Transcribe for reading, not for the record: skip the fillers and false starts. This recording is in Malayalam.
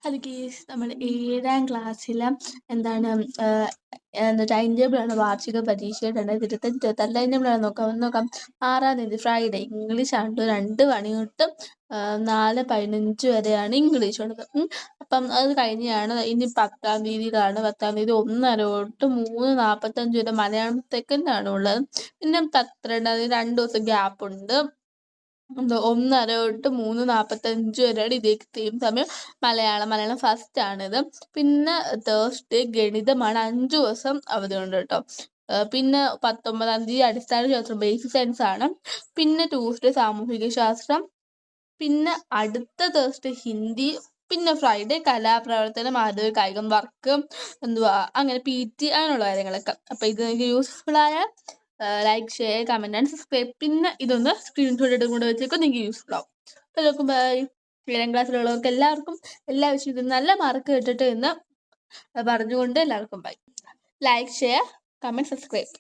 അത് കേസ് നമ്മൾ 7ാം ക്ലാസ്സിലെ എന്താണ് ടൈം ടേബിളാണ് വാർഷിക പരീക്ഷ 2025 ടൈം ടേബിളാണ് നോക്കാം. 6ാം തീയതി ഫ്രൈഡേ ഇംഗ്ലീഷ് ആണ്. 2 മണി തൊട്ട് 4:15 വരെയാണ് ഇംഗ്ലീഷ് ഉള്ളത്. അപ്പം അത് കഴിഞ്ഞാണ് ഇനി 10ാം തീയതിയിലാണ് 10ാം തീയതി 1:30 തൊട്ട് 3:45 വരെ മലയാളം സെക്കൻഡാണ് ഉള്ളത്. പിന്നെ 12ാം തീയതി 2 ദിവസം ഗ്യാപ്പ് ഉണ്ട്. 1:30 തൊട്ട് 3:45 വരെയാണ് ഇതേ സെയിം സമയം മലയാളം ഫസ്റ്റ് ആണിത്. പിന്നെ തേഴ്സ്ഡേ ഗണിതമാണ്. 5 ദിവസം അവധി ഉണ്ട് കേട്ടോ. പിന്നെ 19ാം തീയതി അടിസ്ഥാന ശാസ്ത്രം ബേസിക് സയൻസ് ആണ്. പിന്നെ ട്യൂസ്ഡേ സാമൂഹിക ശാസ്ത്രം, പിന്നെ അടുത്ത തേഴ്സ്ഡേ ഹിന്ദി, പിന്നെ ഫ്രൈഡേ കലാപ്രവർത്തനം, കായികം, വർക്ക്, അങ്ങനെ PT അങ്ങനെയുള്ള കാര്യങ്ങളൊക്കെ. അപ്പൊ ഇത് നിങ്ങൾക്ക് യൂസ്ഫുൾ ആയ like, share, comment and subscribe. പിന്നെ ഇതൊന്ന് സ്ക്രീൻഷോട്ട് എടുത്ത് കൊണ്ട് വെച്ചേക്കും, നിങ്ങൾക്ക് യൂസ്ഫുൾ ആവും. എല്ലാവർക്കും ബൈ. 7ാം ക്ലാസ്സിലുള്ളവർക്ക് എല്ലാവർക്കും എല്ലാ വിഷയത്തിലും നല്ല മാർക്ക് കിട്ടട്ടെ എന്ന് പറഞ്ഞുകൊണ്ട് എല്ലാവർക്കും bye. Like, share, comment, subscribe.